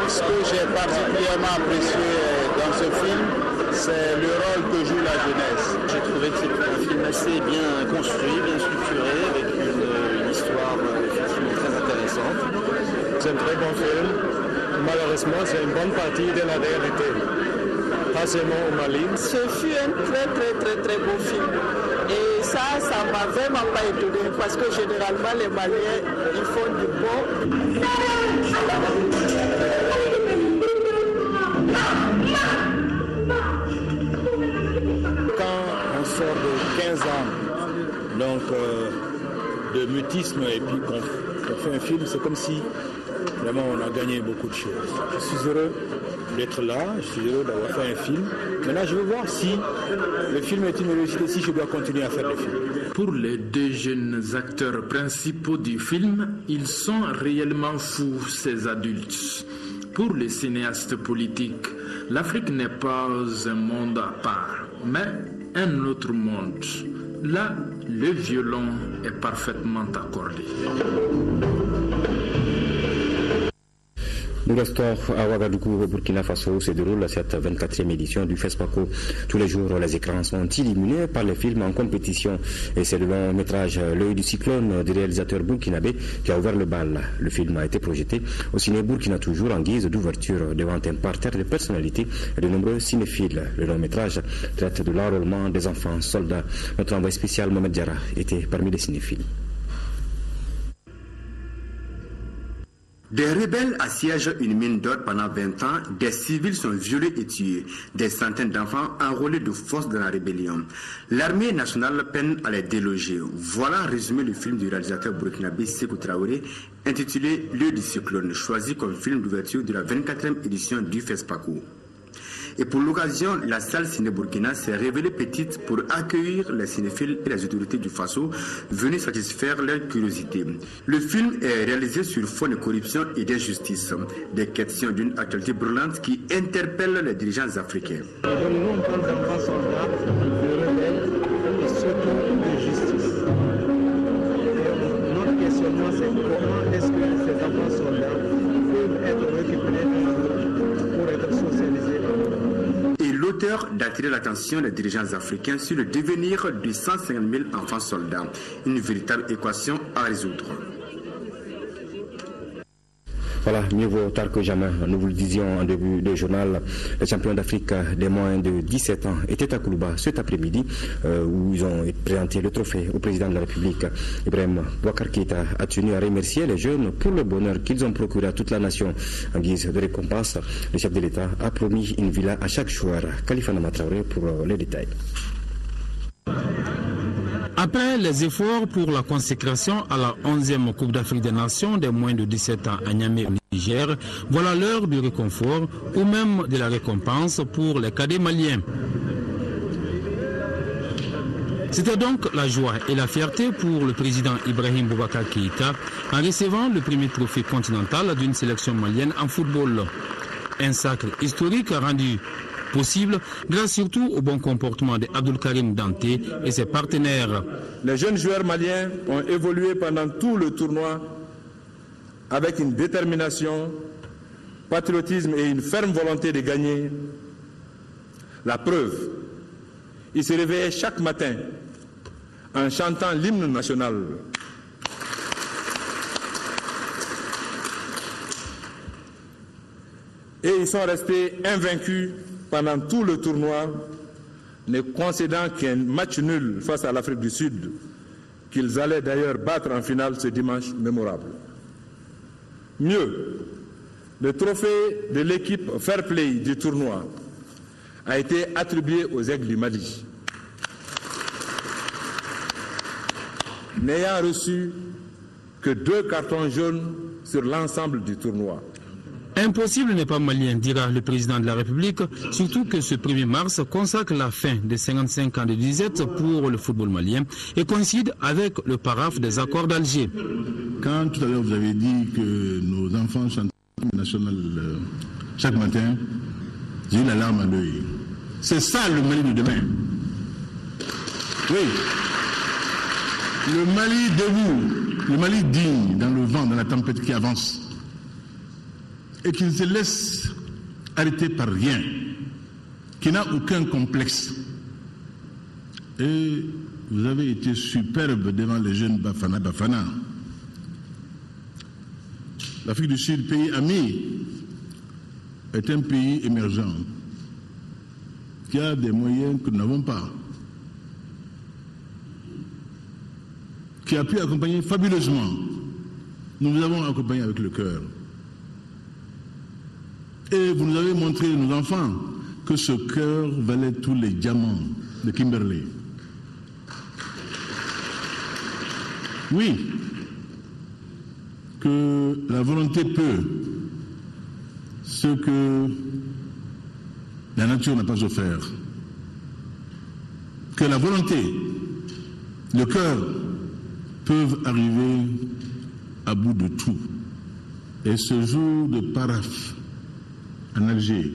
Ce que j'ai particulièrement apprécié dans ce film, c'est le rôle que joue la jeunesse. J'ai trouvé que c'était un film assez bien construit, bien structuré, avec une histoire effectivement très intéressante. C'est un très bon film. Malheureusement, c'est une bonne partie de la réalité. Pas seulement au Mali. Ce fut un très beau film. Et ça m'a vraiment pas étonné parce que généralement les Maliens, ils font du bon. Quand on sort de 15 ans donc, de mutisme et puis qu'on fait un film, c'est comme si vraiment on a gagné beaucoup de choses. Je suis heureux d'être là, je suis heureux d'avoir fait un film. Maintenant, je veux voir si le film est une réussite et si je dois continuer à faire le film. Pour les 2 jeunes acteurs principaux du film, ils sont réellement fous, ces adultes. Pour les cinéastes politiques, l'Afrique n'est pas un monde à part, mais un autre monde. Là, le violon est parfaitement accordé. Nous restons à Ouagadougou, au Burkina Faso, où se déroule cette 24e édition du FESPACO. Tous les jours, les écrans sont illuminés par les films en compétition. Et c'est le long métrage L'œil du cyclone du réalisateur burkinabé qui a ouvert le bal. Le film a été projeté au ciné Burkina, toujours en guise d'ouverture devant un parterre de personnalités et de nombreux cinéphiles. Le long métrage traite de l'enrôlement des enfants soldats. Notre envoyé spécial Mohamed Diarra était parmi les cinéphiles. Des rebelles assiègent une mine d'or pendant 20 ans, des civils sont violés et tués, des centaines d'enfants enrôlés de force dans la rébellion. L'armée nationale peine à les déloger. Voilà résumé le film du réalisateur burkinabé Sékou Traoré, intitulé L'œil du cyclone, choisi comme film d'ouverture de la 24e édition du FESPACO. Et pour l'occasion, la salle Ciné Burkina s'est révélée petite pour accueillir les cinéphiles et les autorités du Faso venus satisfaire leur curiosité. Le film est réalisé sur fond de corruption et d'injustice, des questions d'une actualité brûlante qui interpellent les dirigeants africains. Notre questionnement, c'est comment est-ce que ces enfants soldats peuvent être récupérés pour être socialisés. Et l'auteur d'attirer l'attention des dirigeants africains sur le devenir de 150 000 enfants soldats, une véritable équation à résoudre. Voilà, mieux vaut tard que jamais. Nous vous le disions en début de journal, les champions d'Afrique des moins de 17 ans étaient à Koulouba cet après-midi où ils ont présenté le trophée au président de la République. Ibrahim Boubacar Keïta a tenu à remercier les jeunes pour le bonheur qu'ils ont procuré à toute la nation. En guise de récompense, le chef de l'État a promis une villa à chaque joueur. Khalifa Nama Traoré pour les détails. À Après les efforts pour la consécration à la 11e Coupe d'Afrique des Nations des moins de 17 ans à Niamey au Niger, voilà l'heure du réconfort ou même de la récompense pour les cadets maliens. C'était donc la joie et la fierté pour le président Ibrahim Boubacar Keïta en recevant le premier trophée continental d'une sélection malienne en football. Un sacre historique rendu possible grâce surtout au bon comportement d'Abdoul Karim Danté et ses partenaires. Les jeunes joueurs maliens ont évolué pendant tout le tournoi avec une détermination, patriotisme et une ferme volonté de gagner. La preuve, ils se réveillaient chaque matin en chantant l'hymne national. Et ils sont restés invaincus pendant tout le tournoi, ne concédant qu'un match nul face à l'Afrique du Sud, qu'ils allaient d'ailleurs battre en finale ce dimanche mémorable. Mieux, le trophée de l'équipe Fair Play du tournoi a été attribué aux Aigles du Mali, n'ayant reçu que 2 cartons jaunes sur l'ensemble du tournoi. Impossible n'est pas malien, dira le président de la République, surtout que ce 1er mars consacre la fin des 55 ans de disette pour le football malien et coïncide avec le paraphe des accords d'Alger. Quand tout à l'heure vous avez dit que nos enfants chantent l'hymne national chaque matin, j'ai eu la larme à l'œil. C'est ça le Mali de demain. Oui. Le Mali debout, le Mali digne dans le vent, dans la tempête qui avance. Et qui ne se laisse arrêter par rien, qui n'a aucun complexe. Et vous avez été superbe devant les jeunes Bafana. L'Afrique du Sud, pays ami, est un pays émergent qui a des moyens que nous n'avons pas, qui a pu accompagner fabuleusement. Nous vous avons accompagné avec le cœur. Et vous nous avez montré, nos enfants, que ce cœur valait tous les diamants de Kimberley. Oui, que la volonté peut ce que la nature n'a pas offert. Que la volonté, le cœur peuvent arriver à bout de tout. Et ce jour de paraphe en Alger,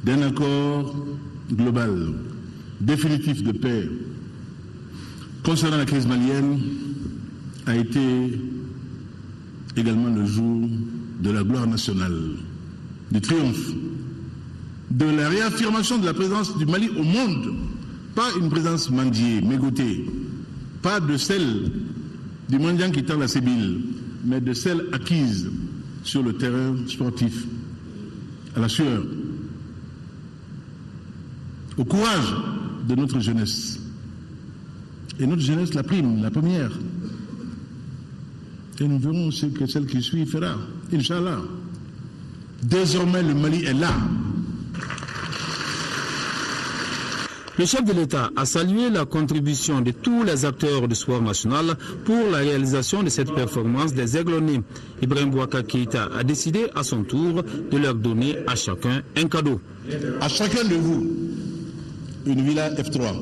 d'un accord global, définitif de paix concernant la crise malienne, a été également le jour de la gloire nationale, du triomphe, de la réaffirmation de la présence du Mali au monde, pas une présence mendiée, mégotée, pas de celle du mendiant qui tend la sébile, mais de celle acquise sur le terrain sportif, à la sueur, au courage de notre jeunesse. Et notre jeunesse la prime, la première. Et nous verrons ce que celle qui suit fera, Inch'Allah. Désormais, le Mali est là. Le chef de l'État a salué la contribution de tous les acteurs du sport national pour la réalisation de cette performance des Aiglonnés. Ibrahim Boubacar Keïta a décidé à son tour de leur donner à chacun un cadeau. À chacun de vous, une villa F3.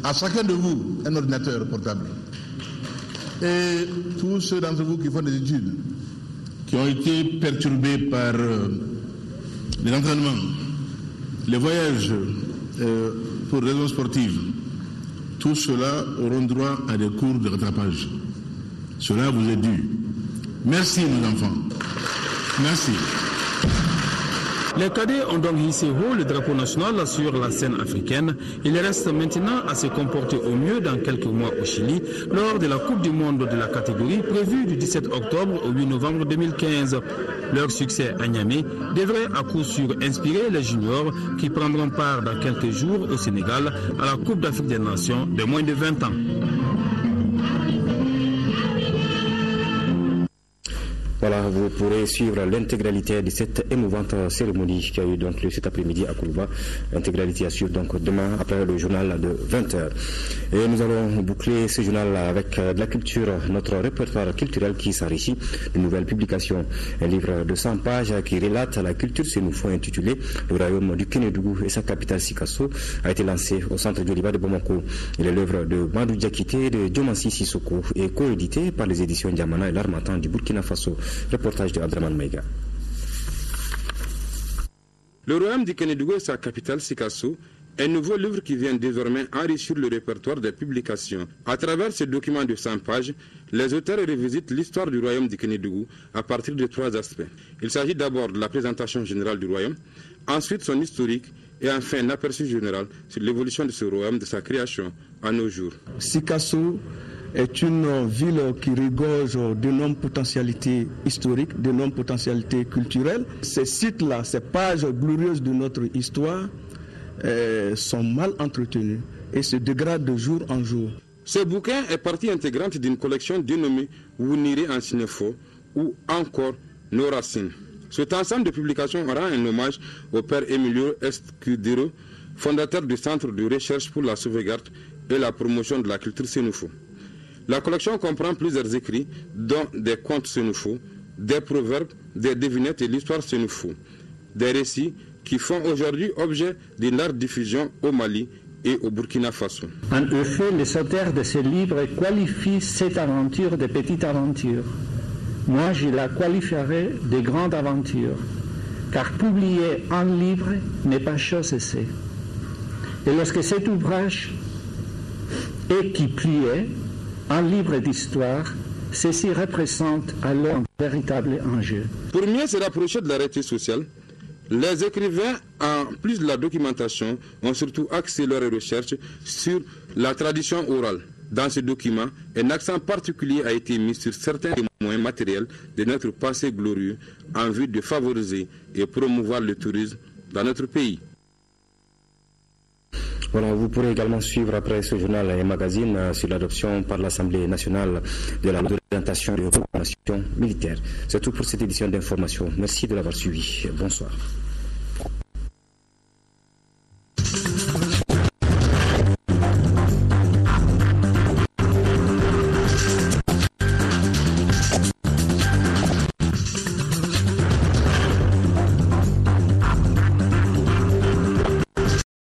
À chacun de vous, un ordinateur portable. Et tous ceux d'entre vous qui font des études, qui ont été perturbés par les entraînements, les voyages, pour raisons sportives, tous ceux-là auront droit à des cours de rattrapage. Cela vous est dû. Merci, nos enfants. Merci. Les cadets ont donc hissé haut le drapeau national sur la scène africaine. Il reste maintenant à se comporter au mieux dans quelques mois au Chili, lors de la Coupe du Monde de la catégorie prévue du 17 octobre au 8 novembre 2015. Leur succès à Niamey devrait à coup sûr inspirer les juniors qui prendront part dans quelques jours au Sénégal à la Coupe d'Afrique des Nations de moins de 20 ans. Voilà, vous pourrez suivre l'intégralité de cette émouvante cérémonie qui a eu donc lieu cet après-midi à Kourouba. L'intégralité à suivre donc demain après le journal de 20h. Et nous allons boucler ce journal avec de la culture, notre répertoire culturel qui s'enrichit de nouvelles publications. Un livre de 100 pages qui relate la culture sénoufo intitulé Le royaume du Kénédougou et sa capitale Sikasso a été lancé au centre Djoliba de Bamako. Il est l'œuvre de Madou Diakité et de Diomansi Sissoko et coédité par les éditions Diamana et l'Harmattan du Burkina Faso. Reportage de Abdraman Maïga. Le royaume du Kénédougou et sa capitale Sikasso, un nouveau livre qui vient désormais enrichir le répertoire des publications. À travers ce document de 100 pages, les auteurs revisitent l'histoire du royaume du Kénédougou à partir de 3 aspects. Il s'agit d'abord de la présentation générale du royaume, ensuite son historique et enfin un aperçu général sur l'évolution de ce royaume de sa création à nos jours. Sikasso est une ville qui regorge d'énormes potentialités historiques, d'énormes potentialités culturelles. Ces sites-là, ces pages glorieuses de notre histoire sont mal entretenus et se dégradent de jour en jour. Ce bouquin est partie intégrante d'une collection dénommée Wuniri en Sinefo ou encore Nos Racines. Cet ensemble de publications rend un hommage au père Emilio Escudero, fondateur du Centre de recherche pour la sauvegarde et la promotion de la culture sénoufo. La collection comprend plusieurs écrits, dont des contes sénoufo, des proverbes, des devinettes et l'histoire sénoufo, des récits qui font aujourd'hui objet d'une large diffusion au Mali et au Burkina Faso. En effet, les auteurs de ce livre qualifient cette aventure de petite aventure. Moi, je la qualifierais de grande aventure, car publier un livre n'est pas chose aisée. Et lorsque cet ouvrage est qui pliait, un livre d'histoire, ceci représente alors un véritable enjeu. Pour mieux se rapprocher de la réalité sociale, les écrivains, en plus de la documentation, ont surtout axé leurs recherches sur la tradition orale. Dans ce document, un accent particulier a été mis sur certains moyens matériels de notre passé glorieux en vue de favoriser et promouvoir le tourisme dans notre pays. Voilà, vous pourrez également suivre après ce journal et magazine sur l'adoption par l'Assemblée nationale de la loi d'orientation de la formation militaire. C'est tout pour cette édition d'information. Merci de l'avoir suivi. Bonsoir.